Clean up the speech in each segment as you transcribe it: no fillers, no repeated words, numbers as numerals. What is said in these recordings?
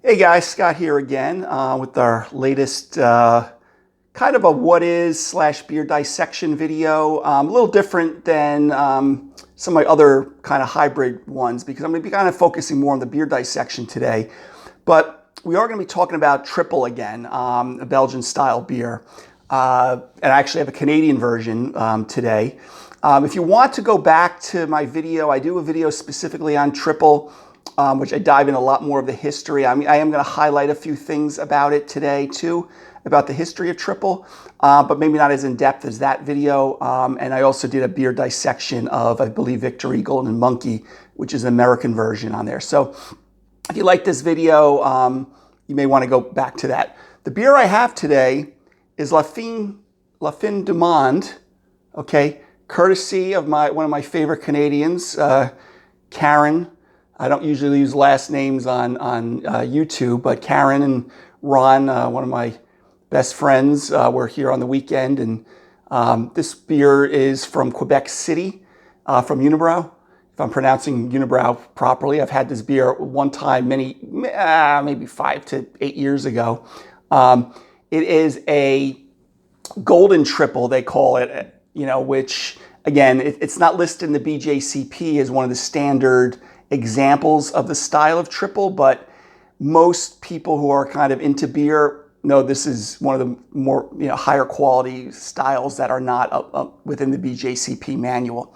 Hey guys, Scott here again with our latest kind of a what is slash beer dissection video. A little different than some of my other kind of hybrid ones because I'm going to be kind of focusing more on the beer dissection today. But we are going to be talking about Tripel again, a Belgian style beer. And I actually have a Canadian version today. If you want to go back to my video, I do a video specifically on Tripel, which I dive in a lot more of the history. I am going to highlight a few things about it today too, about the history of Tripel, but maybe not as in depth as that video. And I also did a beer dissection of, I believe, Victory Golden Monkey, which is an American version on there. So if you like this video, you may want to go back to that. The beer I have today is La Fin du Monde, okay, courtesy of one of my favorite Canadians, Karen. I don't usually use last names on YouTube, but Karen and Ron, one of my best friends, were here on the weekend. And this beer is from Quebec City, from Unibroue. If I'm pronouncing Unibroue properly, I've had this beer one time, maybe 5 to 8 years ago. It is a golden triple, they call it, which, again, it's not listed in the BJCP as one of the standard examples of the style of triple, but most people who are kind of into beer know this is one of the more higher quality styles that are not within the BJCP manual.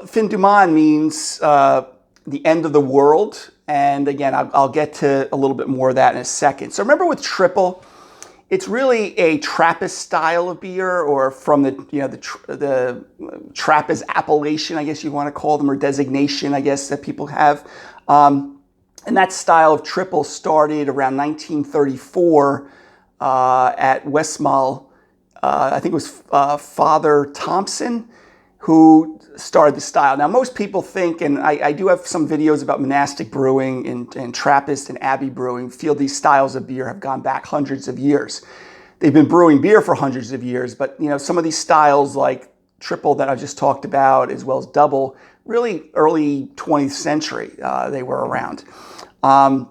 Fin du Monde means the end of the world, and again, I'll get to a little bit more of that in a second. So remember with Tripel, it's really a Trappist style of beer, or from the Trappist appellation, I guess you want to call them, or designation, I guess, that people have. And that style of Tripel started around 1934 at Westmalle. I think it was Father Thompson who started the style. Now, most people think, and I do have some videos about monastic brewing and Trappist and Abbey brewing, feel these styles of beer have gone back hundreds of years. They've been brewing beer for hundreds of years, but some of these styles like Tripel that I just talked about, as well as Double, really early 20th century they were around. Now,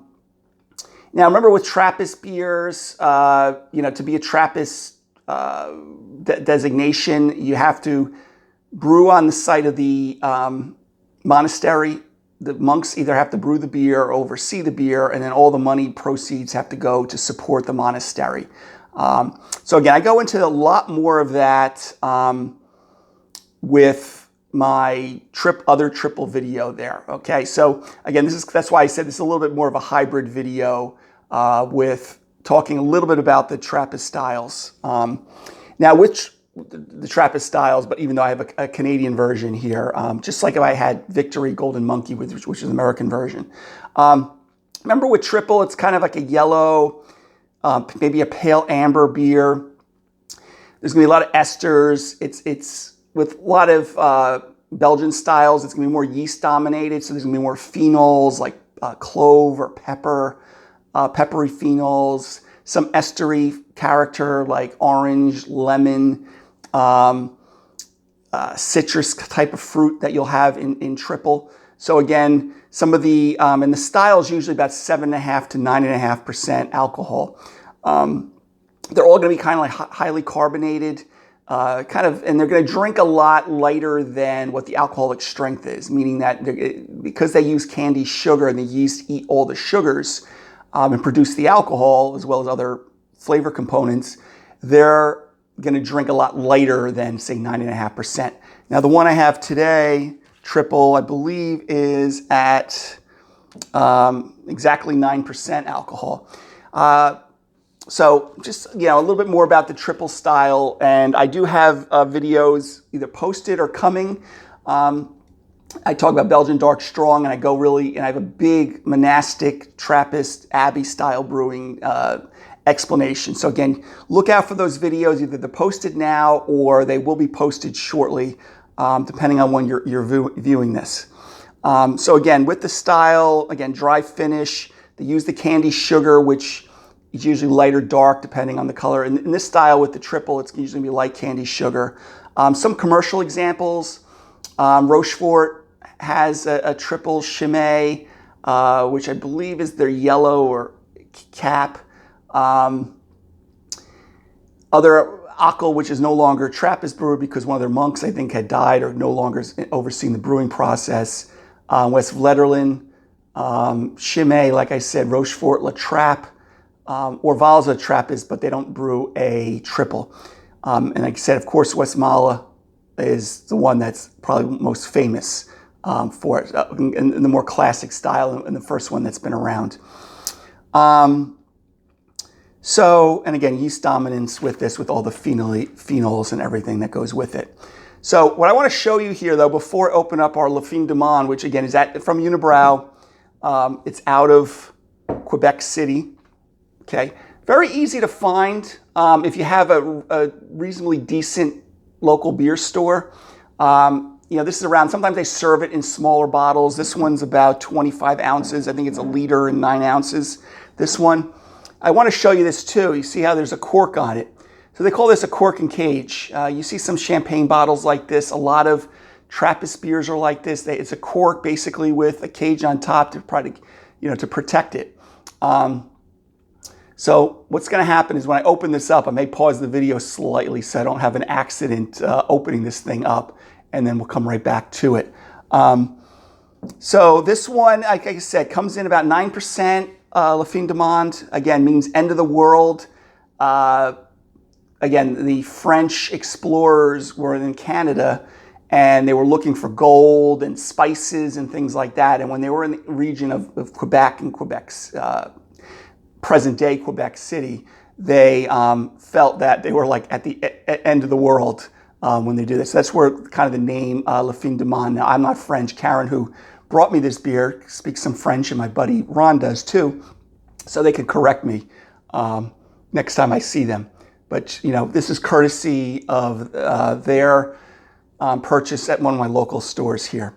remember with Trappist beers, to be a Trappist designation, you have to brew on the site of the monastery. The monks either have to brew the beer or oversee the beer, and then all the money proceeds have to go to support the monastery. So again, I go into a lot more of that with my other Tripel video there. Okay, so again, that's why I said this is a little bit more of a hybrid video with talking a little bit about the Trappist styles. Now, which the Trappist styles, but even though I have a Canadian version here, just like if I had Victory Golden Monkey, which is an American version. Remember with Tripel, it's kind of like a yellow, maybe a pale amber beer. There's gonna be a lot of esters. It's with a lot of Belgian styles, it's gonna be more yeast dominated, so there's gonna be more phenols like clove or pepper, peppery phenols, some estery character like orange, lemon, citrus type of fruit that you'll have in Tripel. So again, some of the, and the style is usually about 7.5 to 9.5% alcohol. They're all going to be kind of like highly carbonated, and they're going to drink a lot lighter than what the alcoholic strength is, meaning that because they use candy sugar and the yeast eat all the sugars and produce the alcohol as well as other flavor components, they're going to drink a lot lighter than, say, 9.5%. Now, the one I have today, Tripel, I believe, is at exactly 9% alcohol. So just, a little bit more about the Tripel style, and I do have videos either posted or coming. I talk about Belgian Dark Strong, and I have a big monastic Trappist Abbey style brewing explanation. So again, look out for those videos. Either they're posted now or they will be posted shortly, depending on when you're viewing this. So again, with the style, again, dry finish. They use the candy sugar, which is usually light or dark depending on the color. In this style with the Tripel, it's usually going to be light candy sugar. Some commercial examples. Rochefort has a Tripel Chimay. which I believe is their yellow or cap. Other Akel, which is no longer Trappist Brewery because one of their monks, I think, had died or no longer is overseeing the brewing process. West Vletterlin, Chimay, like I said, Rochefort, La Trappe, Orval's Trappist, but they don't brew a triple. And like I said, of course, Westmalle is the one that's probably most famous for it, in the more classic style, and the first one that's been around. So, and again, yeast dominance with this, with all the phenols and everything that goes with it. So what I want to show you here, though, before I open up our Le Fin du Monde, which again is from Unibroue, it's out of Quebec City. Okay, very easy to find if you have a reasonably decent local beer store. This is around, sometimes they serve it in smaller bottles. This one's about 25 ounces. I think it's a liter and 9 ounces, this one. I want to show you this too. You see how there's a cork on it. So they call this a cork and cage. You see some champagne bottles like this. A lot of Trappist beers are like this. It's a cork basically with a cage on top to to protect it. So what's going to happen is when I open this up, I may pause the video slightly so I don't have an accident opening this thing up, and then we'll come right back to it. So this one, like I said, comes in about 9%. Le Fin du Monde, again, means end of the world. Again, the French explorers were in Canada, and they were looking for gold and spices and things like that. And when they were in the region of Quebec and Quebec's present-day Quebec City, they felt that they were like at the end of the world when they do this. So that's where kind of the name Le Fin du Monde. Now, I'm not French. Karen, who brought me this beer, speaks some French, and my buddy Ron does too, so they could correct me next time I see them. But this is courtesy of their purchase at one of my local stores here.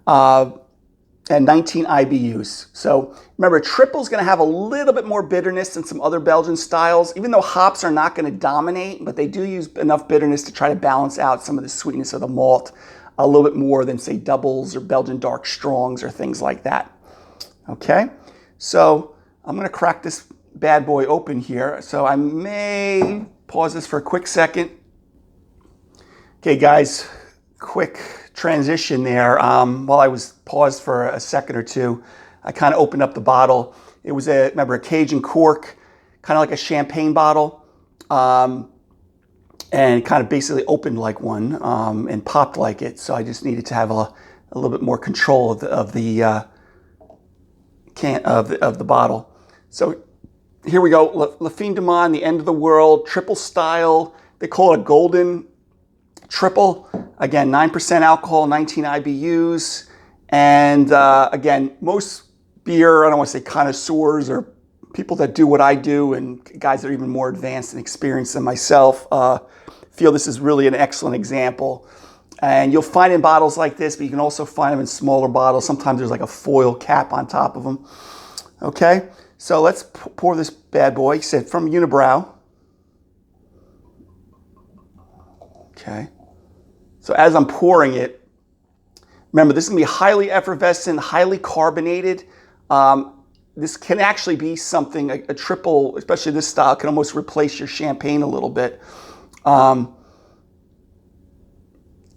And 19 IBUs. So remember, triple is going to have a little bit more bitterness than some other Belgian styles, even though hops are not going to dominate, but they do use enough bitterness to try to balance out some of the sweetness of the malt a little bit more than, say, doubles or Belgian dark strongs or things like that. Okay, so I'm going to crack this bad boy open here. So I may pause this for a quick second. Okay, guys, quick transition there. While I was paused for a second or two, I kind of opened up the bottle. It was a Cajun cork, kind of like a champagne bottle. And kind of basically opened like one and popped like it. So I just needed to have a little bit more control of the bottle. So here we go, Le Fin du Monde, the end of the world, triple style. They call it a golden triple. Again, 9% alcohol, 19 IBUs. And again, most beer, I don't want to say connoisseurs or people that do what I do, and guys that are even more advanced and experienced than myself, feel this is really an excellent example. And you'll find in bottles like this, but you can also find them in smaller bottles. Sometimes there's like a foil cap on top of them. Okay, so let's pour this bad boy. He said from Unibroue. Okay, so as I'm pouring it, remember this is gonna be highly effervescent, highly carbonated. This can actually be something, a triple, especially this style, can almost replace your champagne a little bit. And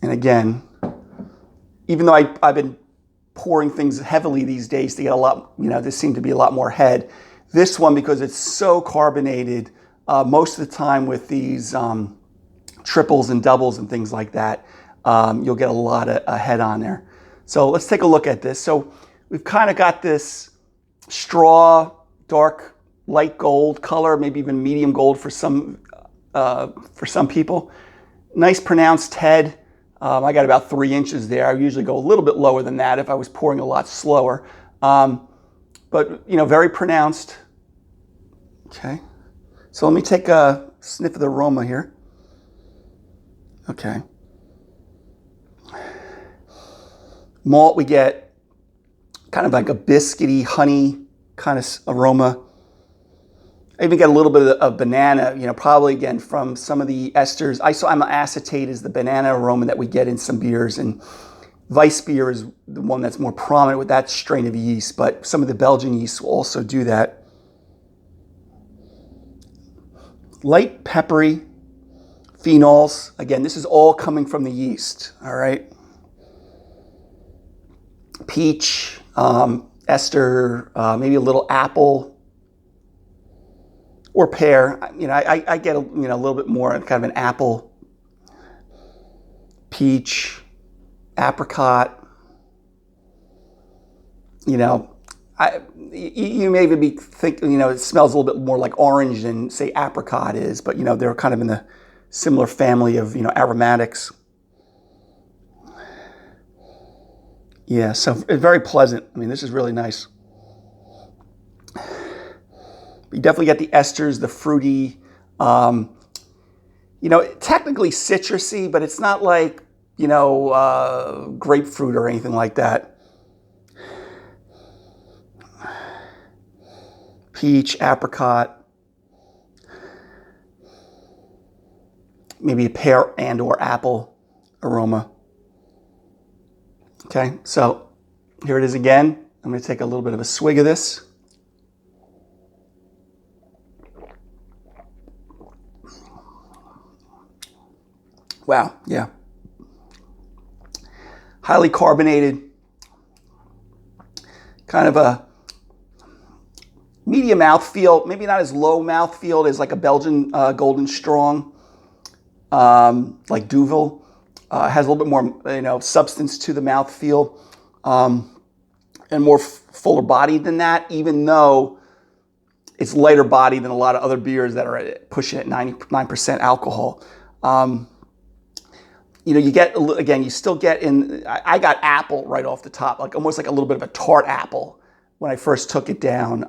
again, even though I've been pouring things heavily these days to get a lot, there seemed to be a lot more head. This one, because it's so carbonated, most of the time with these triples and doubles and things like that, you'll get a lot of head on there. So let's take a look at this. So we've kind of got this straw, dark, light gold color, maybe even medium gold for some people. Nice pronounced head. I got about 3 inches there. I usually go a little bit lower than that if I was pouring a lot slower. But very pronounced. Okay. So let me take a sniff of the aroma here. Okay. Malt, we get kind of like a biscuity, honey kind of aroma. I even get a little bit of banana, probably again from some of the esters. Isoamyl acetate is the banana aroma that we get in some beers, and Weissbier is the one that's more prominent with that strain of yeast, but some of the Belgian yeasts will also do that. Light peppery phenols. Again, this is all coming from the yeast, all right? Peach, ester, maybe a little apple or pear. You know, I get a little bit more kind of an apple, peach, apricot. You know, you may even be thinking, you know, it smells a little bit more like orange than say apricot is, but you know, they're kind of in the similar family of, you know, aromatics. Yeah, so it's very pleasant. I mean, this is really nice. You definitely get the esters, the fruity, you know, technically citrusy, but it's not like, you know, grapefruit or anything like that. Peach, apricot, maybe a pear and or apple aroma. Okay, so here it is again. I'm going to take a little bit of a swig of this. Wow, yeah. Highly carbonated, kind of a medium mouthfeel, maybe not as low mouthfeel as like a Belgian Golden Strong, like Duvel. Has a little bit more, you know, substance to the mouthfeel, and more fuller bodied than that, even though it's lighter bodied than a lot of other beers that are pushing at 99% alcohol. You know, you get, again, you still get in, I got apple right off the top, like almost like a little bit of a tart apple when I first took it down.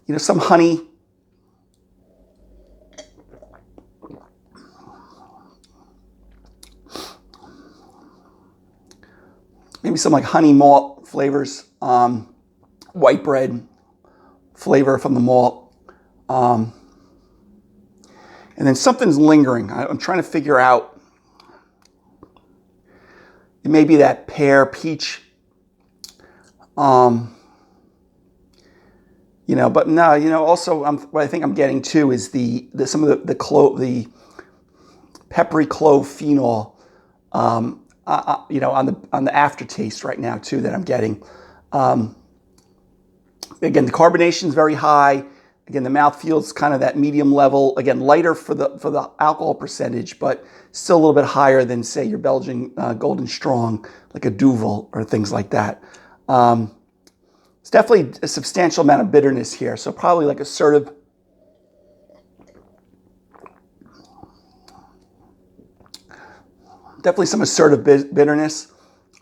You know, some honey. Maybe some like honey malt flavors, white bread flavor from the malt. And then something's lingering. I'm trying to figure out, it may be that pear, peach, you know, but no, you know, also what I think I'm getting too is some of the peppery clove phenol, you know, on the aftertaste right now too that I'm getting. Again, the carbonation is very high. Again, the mouth feels kind of that medium level. Again, lighter for the alcohol percentage, but still a little bit higher than say your Belgian Golden Strong, like a Duvel or things like that. It's definitely a substantial amount of bitterness here, so probably like assertive. Definitely some assertive bitterness.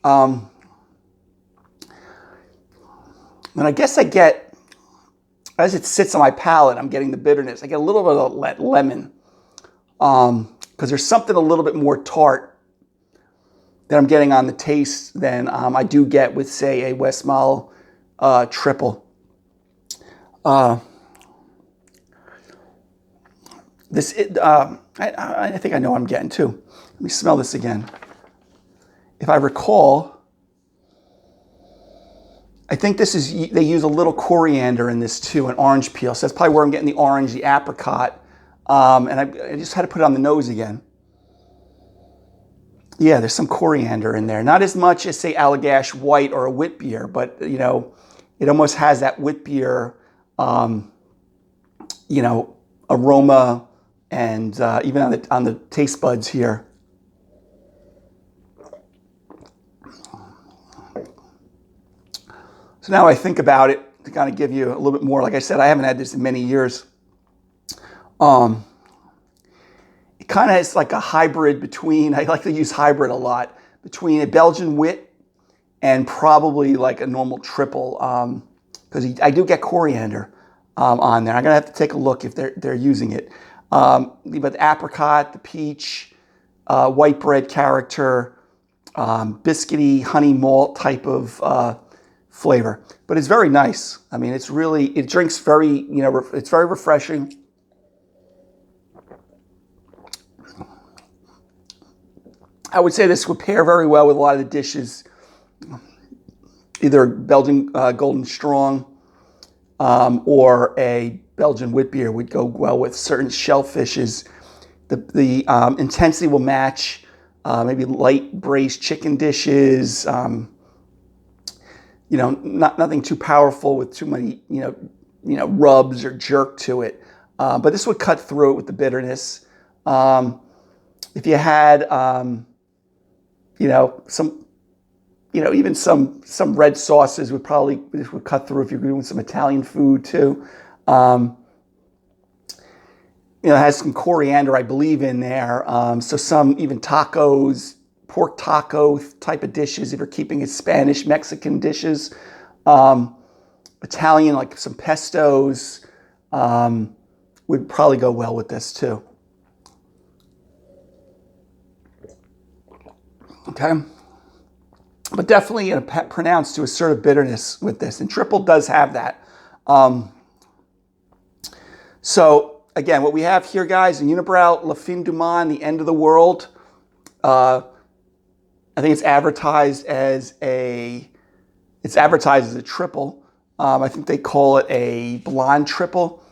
And I guess I get, as it sits on my palate, I'm getting the bitterness. I get a little bit of that lemon, because there's something a little bit more tart that I'm getting on the taste than I do get with, say, a Westmalle Triple. I think I know what I'm getting too. Let me smell this again. If I recall, I think they use a little coriander in this too, an orange peel. So that's probably where I'm getting the orange, the apricot. And I just had to put it on the nose again. Yeah, there's some coriander in there. Not as much as, say, Allagash White or a wit beer, but, you know, it almost has that wit beer, you know, aroma and even on the taste buds here. So now I think about it to kind of give you a little bit more. Like I said, I haven't had this in many years. It kind of is like a hybrid between, I like to use hybrid a lot, between a Belgian wit and probably like a normal triple, because I do get coriander on there. I'm gonna have to take a look if they're using it. But the apricot, the peach, white bread character, biscuity, honey malt type of flavor, but it's very nice. I mean, it drinks very, you know, it's very refreshing. I would say this would pair very well with a lot of the dishes. Either Belgian Golden Strong or a Belgian wit beer would go well with certain shellfishes. The intensity will match maybe light braised chicken dishes. Nothing too powerful with too many rubs or jerk to it. But this would cut through it with the bitterness. If you had even some red sauces would cut through if you're doing some Italian food too. It has some coriander, I believe, in there. So some even tacos, pork taco type of dishes, if you're keeping it Spanish, Mexican dishes. Italian, like some pestos, would probably go well with this too. Okay. But definitely pronounced to assertive bitterness with this. And Tripel does have that. So, again, what we have here, guys, in Unibroue, La Fin du Monde, the end of the world. I think it's advertised as a triple. I think they call it a blonde triple.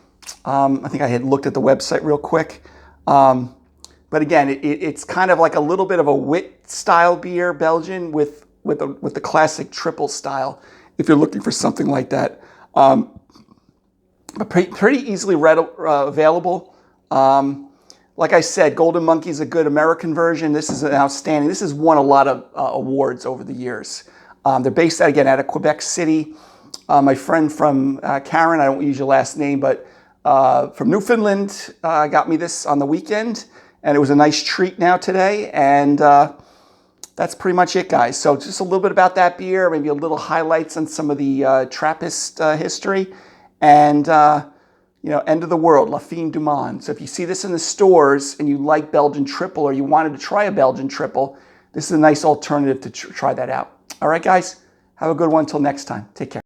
I think I had looked at the website real quick. But again, it's kind of like a little bit of a wit style beer, Belgian, with the classic triple style, if you're looking for something like that. But pretty easily available. Like I said, Golden Monkey is a good American version. This is an outstanding. This has won a lot of awards over the years. They're based out of Quebec City. My friend from Karen, I don't use your last name, but from Newfoundland, got me this on the weekend, and it was a nice treat now today. And that's pretty much it, guys. So just a little bit about that beer, maybe a little highlights on some of the Trappist history, and end of the world, La Fin du Monde. So if you see this in the stores and you like Belgian triple, or you wanted to try a Belgian triple, this is a nice alternative to try that out. All right, guys, have a good one until next time. Take care.